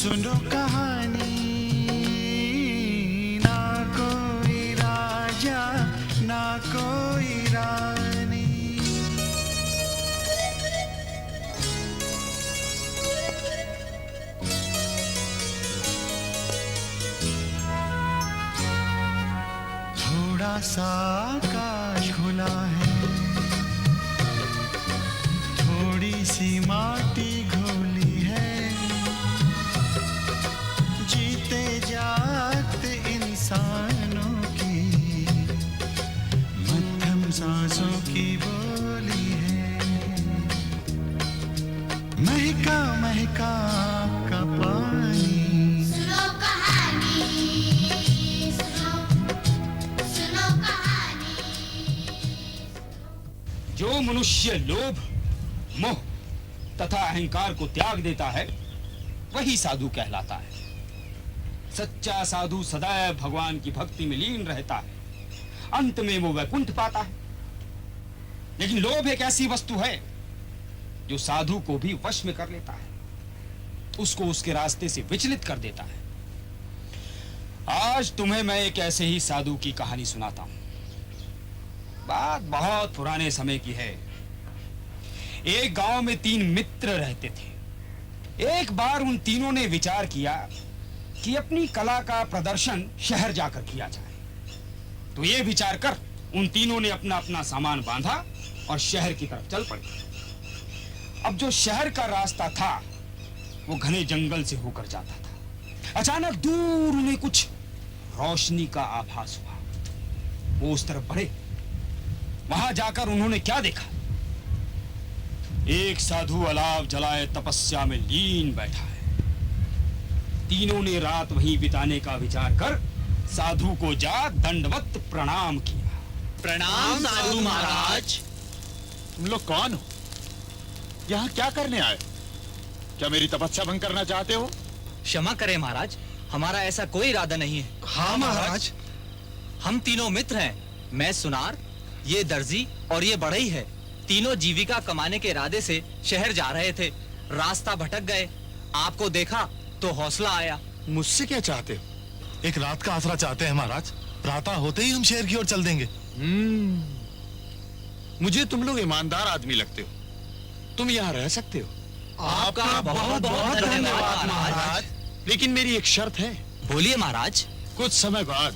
सुनो कहानी, ना कोई राजा ना कोई रानी। थोड़ा सा आकाश खुला है, थोड़ी सी माटी घोली है, जीते जागते इंसानों की मध्यम सांसों की बोली है। महका महका का पानी, सुनो कहानी, सुनो कहानी। जो मनुष्य लोभ, मोह तथा अहंकार को त्याग देता है वही साधु कहलाता है। सच्चा साधु सदैव भगवान की भक्ति में लीन रहता है, अंत में वो वैकुंठ पाता है। लेकिन लोभ एक ऐसी वस्तु है जो साधु को भी वश में कर लेता है, उसको उसके रास्ते से विचलित कर देता है। आज तुम्हें मैं एक ऐसे ही साधु की कहानी सुनाता हूं। बात बहुत पुराने समय की है। एक गांव में 3 मित्र रहते थे। एक बार उन तीनों ने विचार किया कि अपनी कला का प्रदर्शन शहर जाकर किया जाए। तो ये विचार कर उन तीनों ने अपना अपना सामान बांधा और शहर की तरफ चल पड़े। अब जो शहर का रास्ता था वो घने जंगल से होकर जाता था। अचानक दूर उन्हें कुछ रोशनी का आभास हुआ। वो उस तरफ बढ़े। वहां जाकर उन्होंने क्या देखा? एक साधु अलाव जलाए तपस्या में लीन बैठा है। तीनों ने रात वहीं बिताने का विचार कर साधु को जा दंडवत प्रणाम किया। प्रणाम साधु महाराज। तुम लोग कौन हो? यहाँ क्या करने आए? क्या मेरी तपस्या भंग करना चाहते हो? क्षमा करें महाराज, हमारा ऐसा कोई इरादा नहीं है। हाँ महाराज। हम तीनों मित्र हैं। मैं सुनार, ये दर्जी और ये बढ़ई है। तीनों जीविका कमाने के इरादे से शहर जा रहे थे। रास्ता भटक गए। आपको देखा तो हौसला आया। मुझसे क्या चाहते हो? एक रात का आसरा चाहते हैं महाराज। प्रातः होते ही हम शहर की ओर चल देंगे। मुझे तुम लोग ईमानदार आदमी लगते हो। तुम यहाँ रह सकते हो। आपका बहुत बहुत धन्यवाद महाराज। लेकिन मेरी एक शर्त है। बोलिए महाराज। कुछ समय बाद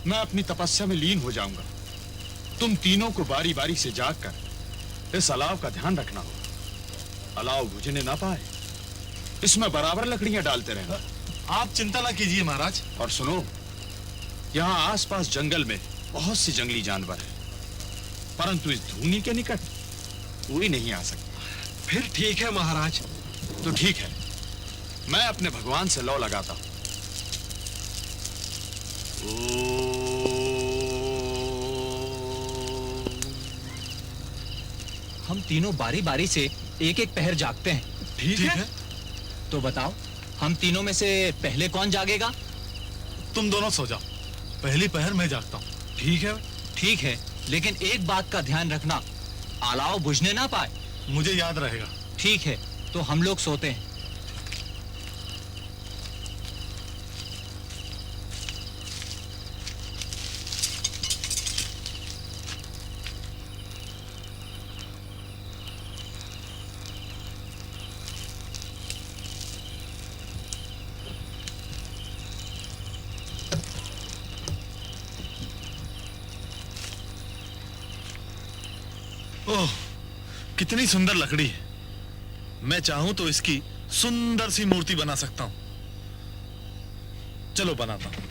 मैं अपनी तपस्या में लीन हो जाऊंगा। तुम तीनों को बारी बारी से जागकर इस अलाव का ध्यान रखना होगा। अलाव बुझने ना पाए, इसमें बराबर लकड़ियां डालते रहना। आप चिंता ना कीजिए महाराज। और सुनो, यहाँ आसपास जंगल में बहुत से जंगली जानवर हैं, परंतु इस धूनी के निकट कोई नहीं आ सकता। फिर ठीक है महाराज। तो ठीक है, मैं अपने भगवान से लौ लगाता हूं। हम तीनों बारी बारी से एक एक पहर जागते हैं। ठीक है। तो बताओ, हम तीनों में से पहले कौन जागेगा? तुम दोनों सो जाओ, पहली पहर मैं जागता हूँ। ठीक है? ठीक है, लेकिन एक बात का ध्यान रखना, अलाव बुझने ना पाए। मुझे याद रहेगा। ठीक है, तो हम लोग सोते हैं। ओह, कितनी सुंदर लकड़ी है। मैं चाहूं तो इसकी सुंदर सी मूर्ति बना सकता हूं। चलो बनाता हूं।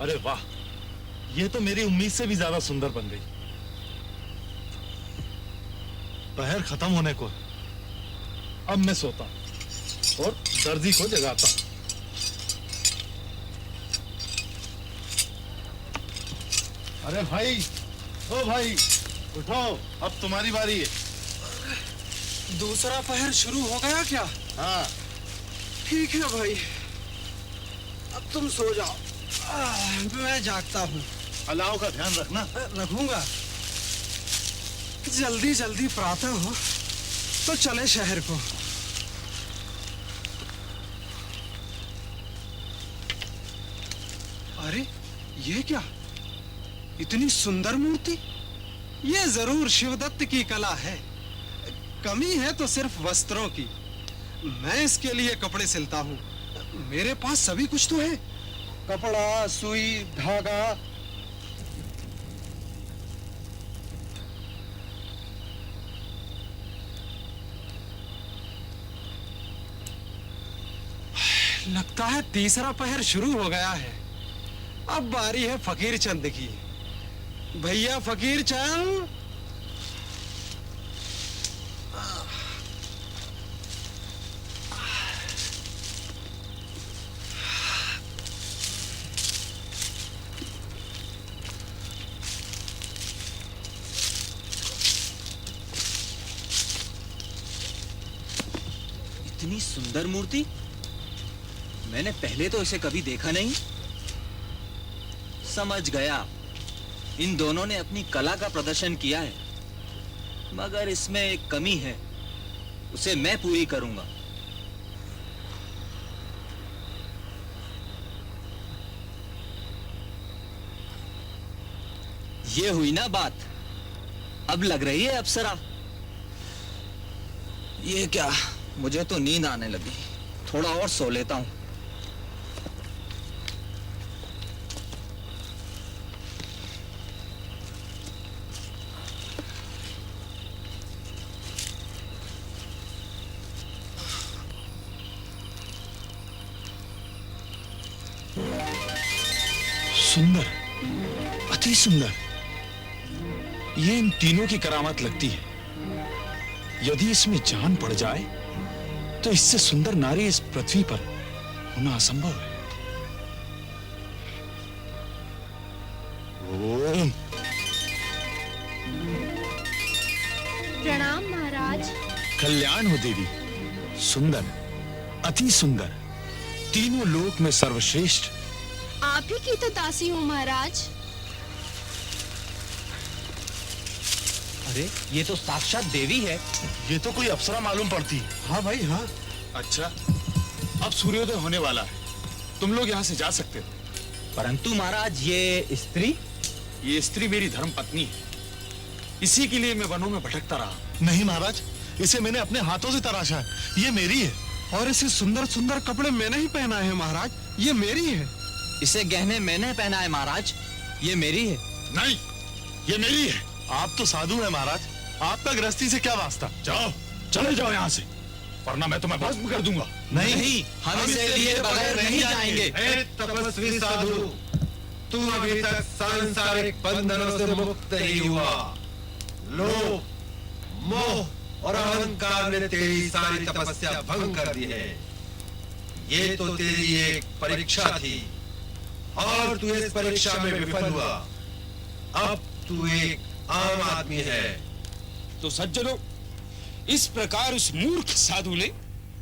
अरे वाह, ये तो मेरी उम्मीद से भी ज्यादा सुंदर बन गई। पहर खत्म होने को है। अब मैं सोता हूं और दर्जी को जगाता हूं। अरे भाई, ओ भाई, उठो, अब तुम्हारी बारी है। दूसरा पहर शुरू हो गया क्या? हाँ, ठीक है भाई, अब तुम सो जाओ, मैं जागता हूँ। अलाव का ध्यान रखना। रखूंगा। जल्दी जल्दी प्रातः हो तो चले शहर को। अरे ये क्या, इतनी सुंदर मूर्ति? ये जरूर शिवदत्त की कला है। कमी है तो सिर्फ वस्त्रों की। मैं इसके लिए कपड़े सिलता हूँ। मेरे पास सभी कुछ तो है, कपड़ा, सुई, धागा। लगता है तीसरा पहर शुरू हो गया है। अब बारी है फकीर चंद की। भैया फकीर चंद, इतनी सुंदर मूर्ति, मैंने पहले तो इसे कभी देखा नहीं। समझ गया, इन दोनों ने अपनी कला का प्रदर्शन किया है, मगर इसमें एक कमी है, उसे मैं पूरी करूंगा। ये हुई ना बात, अब लग रही है अप्सरा। ये क्या, मुझे तो नींद आने लगी, थोड़ा और सो लेता हूं। सुंदर, अति सुंदर। ये इन तीनों की करामात लगती है। यदि इसमें जान पड़ जाए तो इससे सुंदर नारी इस पृथ्वी पर होना असंभव है। ओम। प्रणाम महाराज। कल्याण हो देवी। सुंदर, अति सुंदर, तीनों लोक में सर्वश्रेष्ठ। आप ही की तो दासी हूँ महाराज। अरे ये तो साक्षात देवी है। ये तो कोई अप्सरा मालूम पड़ती है। हाँ भाई हाँ। अच्छा, अब सूर्योदय होने वाला है, तुम लोग यहाँ से जा सकते हो। परंतु महाराज, ये स्त्री? ये स्त्री मेरी धर्म पत्नी है, इसी के लिए मैं वनों में भटकता रहा। नहीं महाराज, इसे मैंने अपने हाथों से तराशा है, ये मेरी है। और इसे सुंदर सुंदर कपड़े मैंने ही पहनाए हैं महाराज, ये मेरी है। इसे गहने मैंने पहना है महाराज, ये मेरी है। नहीं, ये मेरी है। आप तो साधु हैं महाराज, आपका गृहस्थी से क्या वास्ता? जाओ, चले जाओ यहाँ से, वरना मैं तुम्हें भस्म कर दूंगा। नहीं, हम इसे लिए बगैर नहीं जाएंगे। हे तपस्वी साधु, तू अभी तक सांसारिक बंधनों से मुक्त नहीं हुआ। लोभ, मोह और अहंकार ने तेरी सारी तपस्या भंग कर दी है। ये तो तेरी एक परीक्षा थी और तू इस परीक्षा में विफल हुआ। अब तू एक आम आदमी है। तो सज्जनों, इस प्रकार उस मूर्ख साधु ने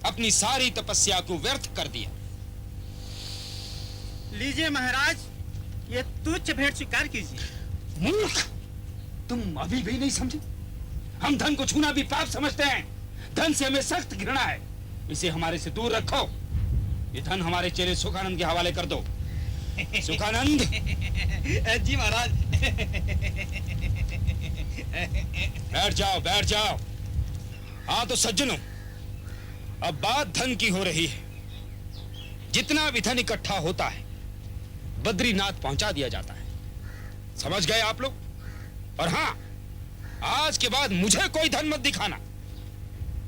अपनी सारी तपस्या को व्यर्थ कर दिया। लीजिए महाराज, ये तुच्छ भेंट स्वीकार कीजिए। मूर्ख, तुम अभी भी नहीं समझे? हम धन को छूना भी पाप समझते हैं। धन से हमें सख्त घृणा है, इसे हमारे से दूर रखो। ये धन हमारे चेले सुखानंद के हवाले कर दो। सुखानंद। जी महाराज। बैठ जाओ, बैठ जाओ। हाँ तो सज्जनों, अब बात धन की हो रही है। जितना भी धन इकट्ठा होता है, बद्रीनाथ पहुंचा दिया जाता है। समझ गए आप लोग? और हाँ, आज के बाद मुझे कोई धन मत दिखाना,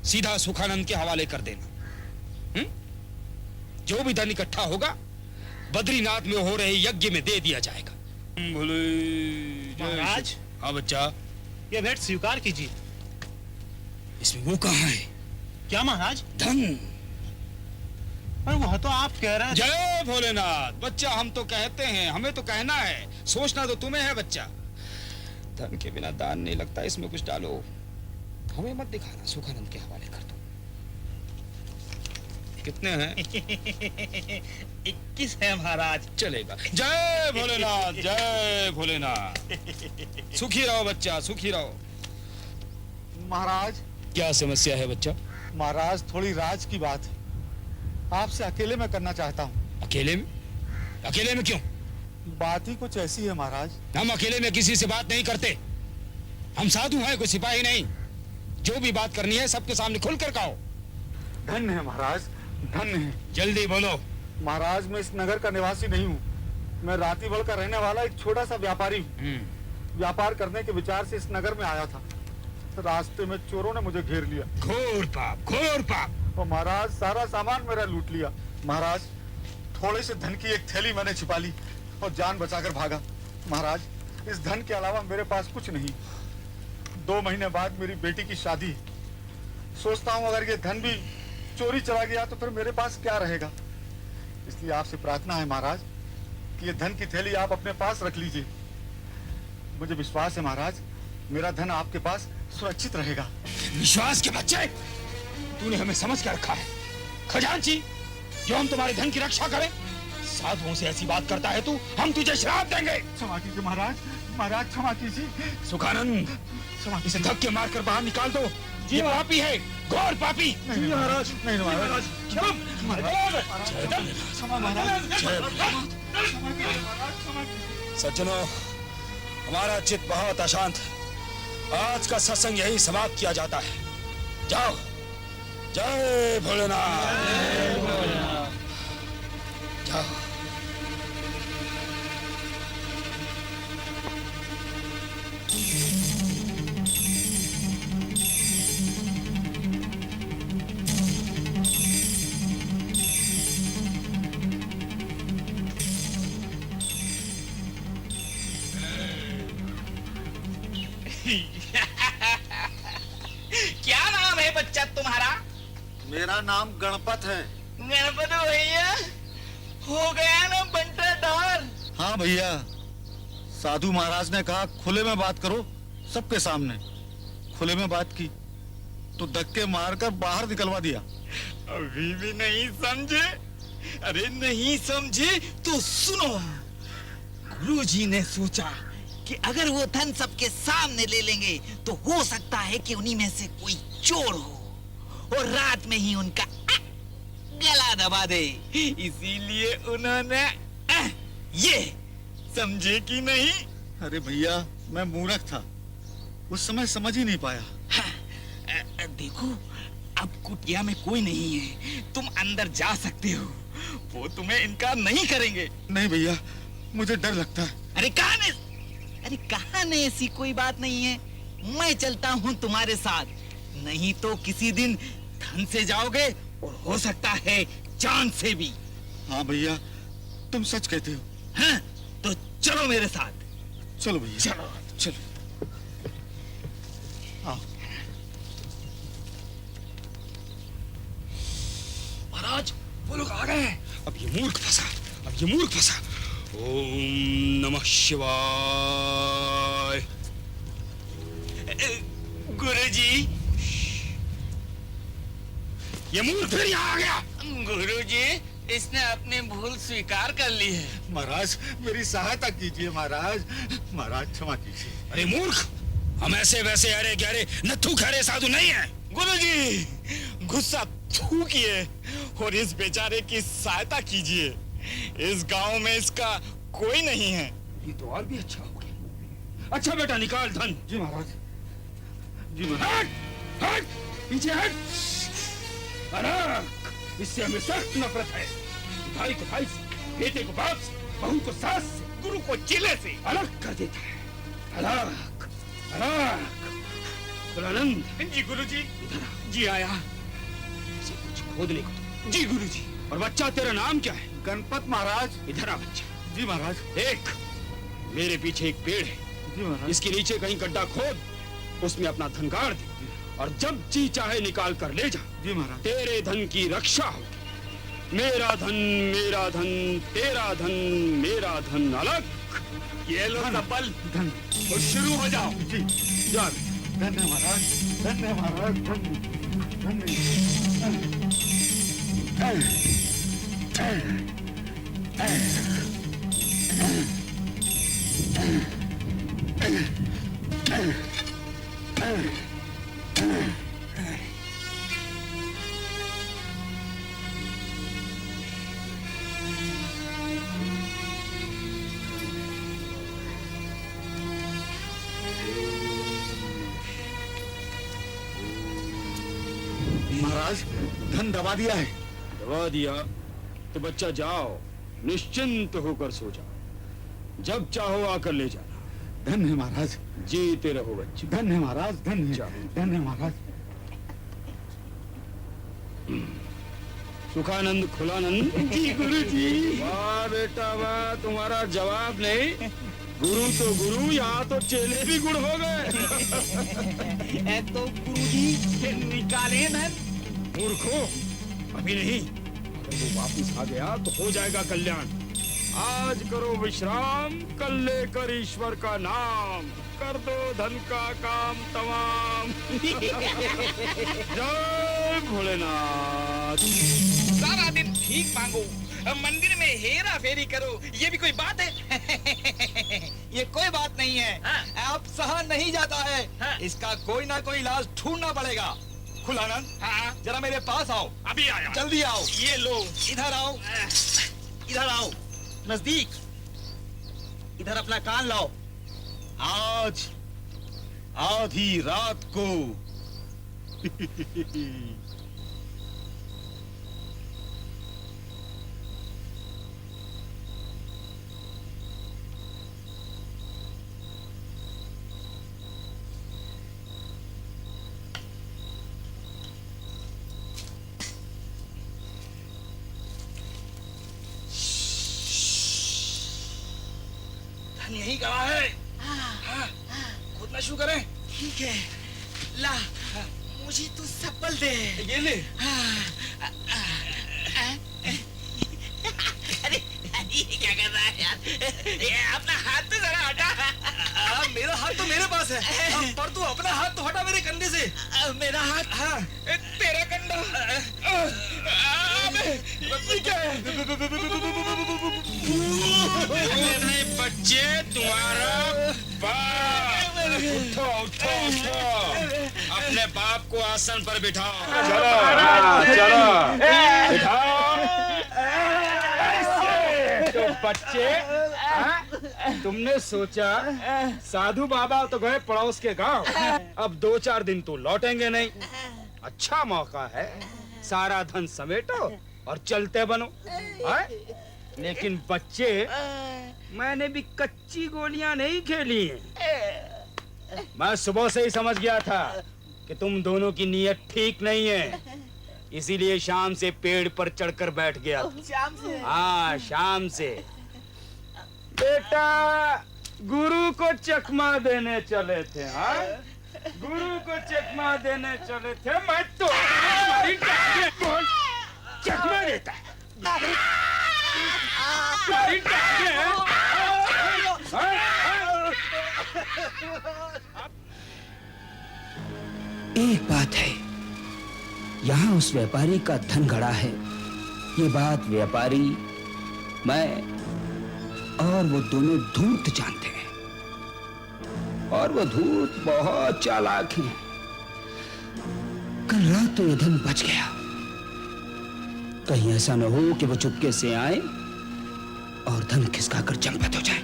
सीधा सुखानंद के हवाले कर देना। जो भी धन इकट्ठा होगा, बद्रीनाथ में हो रहे यज्ञ में दे दिया जाएगा। महाराज, हाँ बच्चा। ये भेंट स्वीकार कीजिए। इसमें वो कहाँ है? क्या महाराज? धन। पर वह तो आप कह रहे थे। जय भोलेनाथ। बच्चा, हम तो कहते हैं, हमें तो कहना है, सोचना तो तुम्हें है बच्चा। धन के बिना दान नहीं लगता, इसमें कुछ डालो। हमें मत दिखाना, सुखानंद के हवाले कर दो। कितने हैं? 21 है महाराज। चलेगा। जय भोलेनाथ, जय भोलेनाथ। सुखी रहो बच्चा, सुखी रहो। महाराज, क्या समस्या है बच्चा? महाराज थोड़ी राज की बात है, आपसे अकेले में करना चाहता हूँ। अकेले में? अकेले में क्यों? बात ही कुछ ऐसी है महाराज। हम अकेले में किसी से बात नहीं करते। हम साधु हैं, कोई सिपाही नहीं। जो भी बात करनी है सबके सामने खुलकर कहो। धन्य है महाराज, धन्य है। जल्दी बोलो। महाराज, मैं इस नगर का निवासी नहीं हूँ। मैं रातीबल का रहने वाला एक छोटा सा व्यापारी हूँ। व्यापार करने के विचार से इस नगर में आया था। रास्ते में चोरों ने मुझे घेर लिया। घोर पाप, घोर पाप। और महाराज सारा सामान मेरा लूट लिया। महाराज, थोड़े से धन की एक थैली मैंने छिपा ली और जान बचाकर भागा। महाराज, इस धन के अलावा मेरे पास कुछ नहीं। 2 महीने बाद मेरी बेटी की शादी है। सोचता हूँ अगर ये धन भी चोरी चला गया तो फिर मेरे पास क्या रहेगा। इसलिए आपसे प्रार्थना है महाराज कि ये धन की थैली आप अपने पास रख लीजिए। मुझे विश्वास है महाराज, मेरा धन आपके पास सुरक्षित रहेगा। विश्वास के बच्चे, तूने हमें समझ कर रखा है खजांची, जो हम तुम्हारे धन की रक्षा करें। साधुओं से ऐसी बात करता है तू, हम तुझे श्राप देंगे। क्षमा कीजिए महाराज, महाराज क्षमा कीजिए। सुखानंद, इसे धक्के मारकर बाहर निकाल दो। ये पापी है, घोर पापी। नहीं महाराज, नहीं महाराज। सज्जनों, हमारा चित्त बहुत अशांत है। आज का सत्संग यही समाप्त किया जाता है। जाओ। जय भोलेनाथ। जाओ। क्या नाम है बच्चा तुम्हारा? मेरा नाम गणपत है। गणपत भैया, हो गया ना बंटा दाल। हाँ भैया, साधु महाराज ने कहा खुले में बात करो, सबके सामने। खुले में बात की तो धक्के मारकर बाहर निकलवा दिया। अभी भी नहीं समझे? अरे नहीं समझे तो सुनो। गुरुजी ने सोचा कि अगर वो धन सबके सामने ले लेंगे तो हो सकता है कि उन्हीं में से कोई चोर हो और रात में ही उनका गला दबा दे। इसीलिए उन्होंने ये, समझे कि नहीं? अरे भैया, मैं मूर्ख था, उस समय समझ ही नहीं पाया। देखो, अब कुटिया में कोई नहीं है, तुम अंदर जा सकते हो। वो तुम्हें इनकार नहीं करेंगे। नहीं भैया, मुझे डर लगता है। अरे कहाँ ने ऐसी कोई बात नहीं है। मैं चलता हूँ तुम्हारे साथ, नहीं तो किसी दिन धन से जाओगे और हो सकता है जान से भी। हाँ भैया, तुम सच कहते हो। हाँ, तो चलो मेरे साथ। चलो भैया, चलो चलो। हाँ महाराज, वो लोग आ गए। अब ये मूर्ख फंसा। ओम नमः शिवाय। गुरुजी, ये मूर्ख फिर यहाँ आ गया। गुरुजी, इसने अपनी भूल स्वीकार कर ली है। महाराज, मेरी सहायता कीजिए। महाराज, महाराज क्षमा कीजिए। अरे मूर्ख, हम ऐसे वैसे अरे गहरे नत्थू खरे साधु नहीं है। गुरुजी, गुस्सा थूकिए और इस बेचारे की सहायता कीजिए। इस गांव में इसका कोई नहीं है। ये तो और भी अच्छा हो गया। अच्छा बेटा, निकाल धन। जी महाराज, जी महाराज। हट, पीछे हट। अरे, इससे हमें सख्त नफरत है। भाई को भाई से, बेटे को बाप से, बहू को सास से, गुरु को चेले से अलग कर देता है। अलग। भोलानंद। जी गुरुजी। इधर आ। जी आया। इसे कुछ खोदने को दो। जी गुरुजी। और बच्चा, तेरा नाम क्या है? गणपत महाराज। इधर आ बच्चा। जी महाराज। देख, मेरे पीछे एक पेड़ है। जी महाराज। इसके नीचे कहीं गड्ढा खोद, उसमें अपना धन गाड़ दे। और जब जी चाहे निकाल कर ले जा। जी महाराज। तेरे धन की रक्षा हो। मेरा धन, मेरा धन, तेरा धन, मेरा धन अलग। ये लो तब्बल, धन। तो शुरू हो जाओ। जी। जा। धन्य महाराज, धन्य महाराज, धन्य। महाराज, धन दबा दिया है। दबा दिया तो बच्चा जाओ, निश्चिंत होकर सो जाओ। जब चाहो आकर ले जाना। धन्य महाराज। जीते रहो बच्चे। धन्य महाराज, धन्य। जाओ। धन्य महाराज। सुखानंद खुलानंद। जी गुरुजी। वाह बेटा वाह, तुम्हारा जवाब नहीं। गुरु तो गुरु, यहाँ तो चेले भी गुड़ हो गए। तो गुरुजी निकाले धन। मूर्खो, अभी नहीं। अगर वो वापिस आ गया तो हो जाएगा कल्याण। आज करो विश्राम, कल लेकर ईश्वर का नाम। कर दो धन का काम तमाम। जय भोलेनाथ। सारा दिन भीख मांगो, मंदिर में हेरा फेरी करो, ये भी कोई बात है? ये कोई बात नहीं है। अब सहन नहीं जाता है। इसका कोई ना कोई इलाज ढूंढना पड़ेगा। खुलानंद, हाँ, जरा मेरे पास आओ। अभी आया। जल्दी आओ। ये लो। इधर आओ, इधर आओ, नजदीक। इधर अपना कान लाओ। आज आधी रात को धन यही गवा है। हाँ, खोदना शुरू करें। ठीक है, ला, मुझे तू सप्पल दे। ये ले। अरे ये क्या कर रहा है यार? ये अपना हाथ तो जरा हटा। मेरा हाथ तो मेरे पास है, पर तू अपना हाथ तो हटा मेरे कंधे से। मेरा हाथ। हाँ। तेरा कंधा। ये क्या है? नहीं बच्चे, तुम्हारा बाप। उठो उठो उठो, अपने बाप को आसन पर बिठाओ। चलो चलो बिठाओ। तो बच्चे, तुमने सोचा साधु बाबा तो गए पड़ोस के गांव, अब 2-4 दिन तो लौटेंगे नहीं। अच्छा मौका है, सारा धन समेटो और चलते बनो। लेकिन बच्चे, मैंने भी कच्ची गोलियां नहीं खेली हैं। मैं सुबह से ही समझ गया था कि तुम दोनों की नीयत ठीक नहीं है, इसीलिए शाम से पेड़ पर चढ़कर बैठ गया। शाम से? हाँ, शाम से। बेटा, गुरु को चकमा देने चले थे। हाँ, गुरु को चकमा देने चले थे। मैं तो तुम्हारी टांगें चकमा देता। तुम्हारी टांगें। एक बात है, यहाँ उस व्यापारी का धन गड़ा है। ये बात व्यापारी, मैं और वो दोनों धूर्त जानते हैं, और वो धूर्त बहुत चालाक हैं। कल रात तो ये धन बच गया। कहीं ऐसा न हो कि वो चुपके से आए और धन खिसका कर चंपत हो जाए।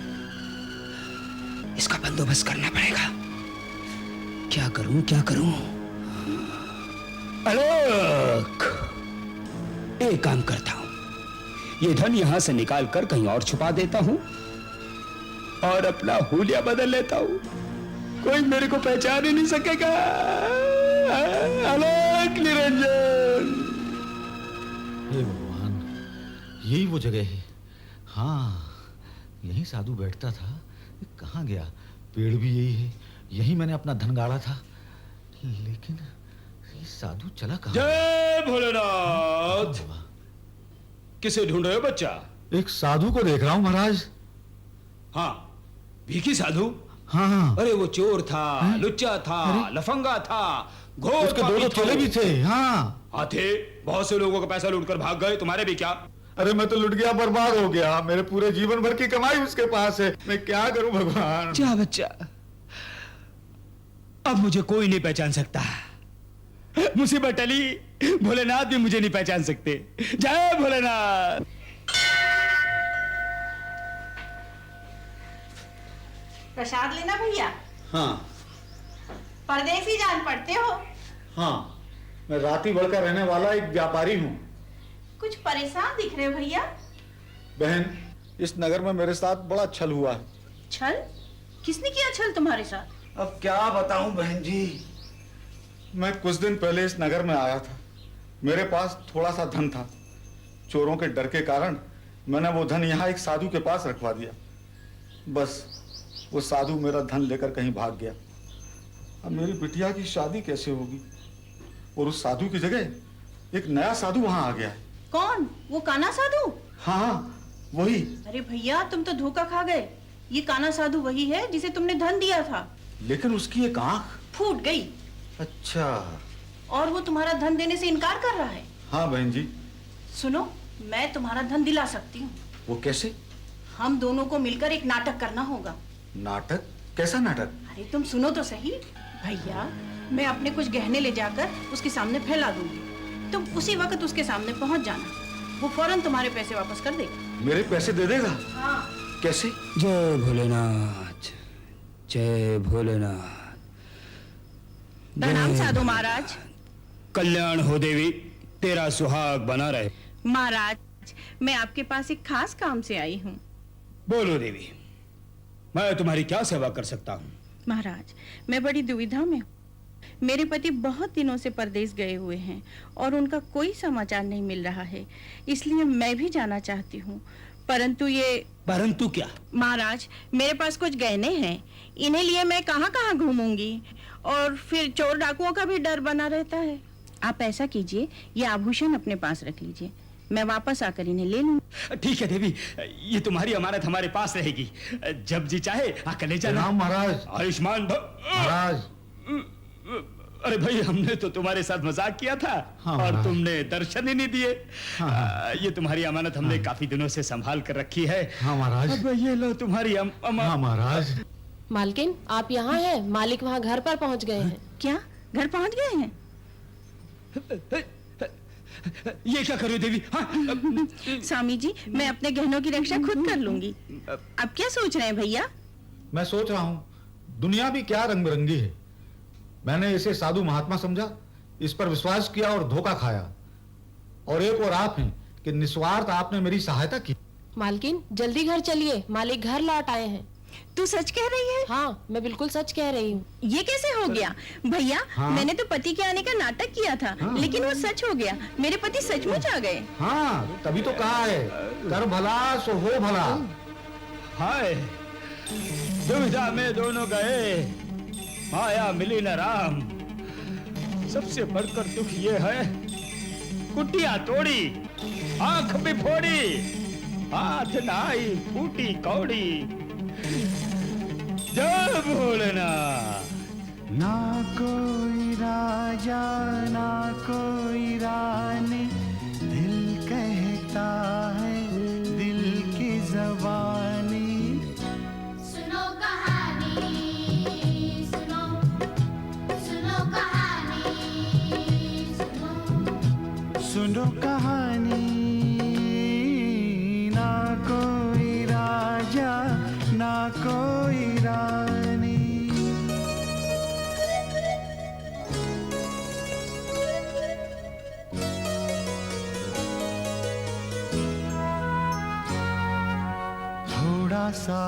इसका बंदोबस्त करना पड़ेगा। क्या करूं क्या करूं? आलोक, एक काम करता हूं, ये धन यहां से निकाल कर कहीं और छुपा देता हूं और अपना हुलिया बदल लेता हूं। कोई मेरे को पहचान ही नहीं सकेगा। आलोक निरंजन। हे भगवान, यही वो जगह है। हाँ, यहीं साधु बैठता था। कहाँ गया? पेड़ भी यही है, यहीं मैंने अपना धन गाड़ा था। लेकिन ये साधु चला कहाँ? जय भोलेनाथ। किसे ढूंढ रहे हो बच्चा? एक साधु को देख रहा हूँ महाराज। हाँ, भीखी साधु? हाँ हाँ। अरे वो चोर था, लुच्चा था, लफंगा था, घोर उसके दो पापी चेले भी थे। हाँ हाँ थे। बहुत से लोगों का पैसा लूटकर भाग गए, तुम्हारे भी क्या? अरे मैं तो लुट गया, बर्बाद हो गया। मेरे पूरे जीवन भर की कमाई उसके पास है। मैं क्या करूं भगवान? जा बच्चा, अब मुझे कोई नहीं पहचान सकता। मुसीबत टली, भोलेनाथ भी मुझे नहीं पहचान सकते। जय भोलेनाथ। प्रसाद लेना भैया? हाँ परदेसी जान पड़ते हो? हाँ, मैं राती बढ़कर रहने वाला एक व्यापारी हूँ। कुछ परेशान दिख रहे हो भैया। बहन, इस नगर में मेरे साथ बड़ा छल हुआ है। छल? किसने किया छल तुम्हारे साथ? अब क्या बताऊं बहन जी। मैं कुछ दिन पहले इस नगर में आया था। मेरे पास थोड़ा सा धन था। चोरों के डर के कारण मैंने वो धन यहाँ एक साधु के पास रखवा दिया। बस वो साधु मेरा धन लेकर कहीं भाग गया। अब मेरी बिटिया की शादी कैसे होगी? और उस साधु की जगह एक नया साधु वहां आ गया है। कौन? वो काना साधु? हाँ वही। अरे भैया, तुम तो धोखा खा गए। ये काना साधु वही है जिसे तुमने धन दिया था। लेकिन उसकी एक आंख फूट गई। अच्छा। और वो तुम्हारा धन देने से इनकार कर रहा है। हाँ बहन जी। सुनो, मैं तुम्हारा धन दिला सकती हूँ। वो कैसे? हम दोनों को मिलकर एक नाटक करना होगा। नाटक? कैसा नाटक? अरे तुम सुनो तो सही। भैया, मैं अपने कुछ गहने ले जाकर उसके सामने फैला दूंगी। तुम उसी वक्त उसके सामने पहुंच जाना। वो फौरन तुम्हारे पैसे वापस कर देगा। मेरे पैसे दे देगा? हाँ। कैसे? जय भोलेनाथ, जय भोलेनाथ। प्रणाम साधु महाराज। कल्याण हो देवी, तेरा सुहाग बना रहे। महाराज, मैं आपके पास एक खास काम से आई हूँ। बोलो देवी, मैं तुम्हारी क्या सेवा कर सकता हूँ? महाराज, मैं बड़ी दुविधा में हूँ। मेरे पति बहुत दिनों से परदेश गए हुए हैं और उनका कोई समाचार नहीं मिल रहा है। इसलिए मैं भी जाना चाहती हूँ, परंतु ये... परंतु क्या? महाराज, मेरे पास कुछ गहने हैं। इन्हें लिए मैं कहाँ घूमूंगी, और फिर चोर डाकुओं का भी डर बना रहता है। आप ऐसा कीजिए, ये आभूषण अपने पास रख लीजिए, मैं वापस आकर इन्हें ले लूँ। ठीक है देवी, ये तुम्हारी अमानत हमारे पास रहेगी। जब जी चाहे आकर ले जाना। महाराज। आयुष्मान महाराज। अरे भाई, हमने तो तुम्हारे साथ मजाक किया था। हाँ, और तुमने दर्शन ही नहीं दिए। हाँ, ये तुम्हारी अमानत हमने काफी दिनों से संभाल कर रखी है। हाँ महाराज। अब ये लो तुम्हारी हाँ महाराज। मालकिन, आप यहाँ हैं। मालिक वहाँ घर पर पहुँच गए हैं। क्या घर पहुँच गए हैं? ये क्या करो देवी? हाँ? स्वामी जी, मैं अपने गहनों की रक्षा खुद कर लूंगी। अब क्या सोच रहे हैं भैया? मैं सोच रहा हूँ, दुनिया भी क्या रंग बिरंगी है। मैंने इसे साधु महात्मा समझा, इस पर विश्वास किया और धोखा खाया। और एक और आप हैं कि निस्वार्थ आपने मेरी सहायता की। मालकिन, जल्दी घर चलिए, मालिक घर लौट आए हैं। तू सच कह रही है? हाँ, मैं बिल्कुल सच कह रही हूँ। ये कैसे हो गया भैया? हाँ? मैंने तो पति के आने का नाटक किया था। हाँ? लेकिन वो सच हो गया। मेरे पति सचमुच आ गए। हाँ, तभी तो कहा है, कर भला सो हो भला। हाय, दुविधा में दोनों गए, माया मिली न राम। सबसे बढ़कर दुख ये है, कुटिया तोड़ी, आंख भी फोड़ी, हाथ नाई फूटी कौड़ी। जय भोलेनाथ। ना कोई राजा ना कोई रानी, दिल कहता है दिल की जबानी। सुनो कहानी, सुनो सुनो कहानी, सुनो कहानी। ना कोई राजा ना कोई रानी। थोड़ा सा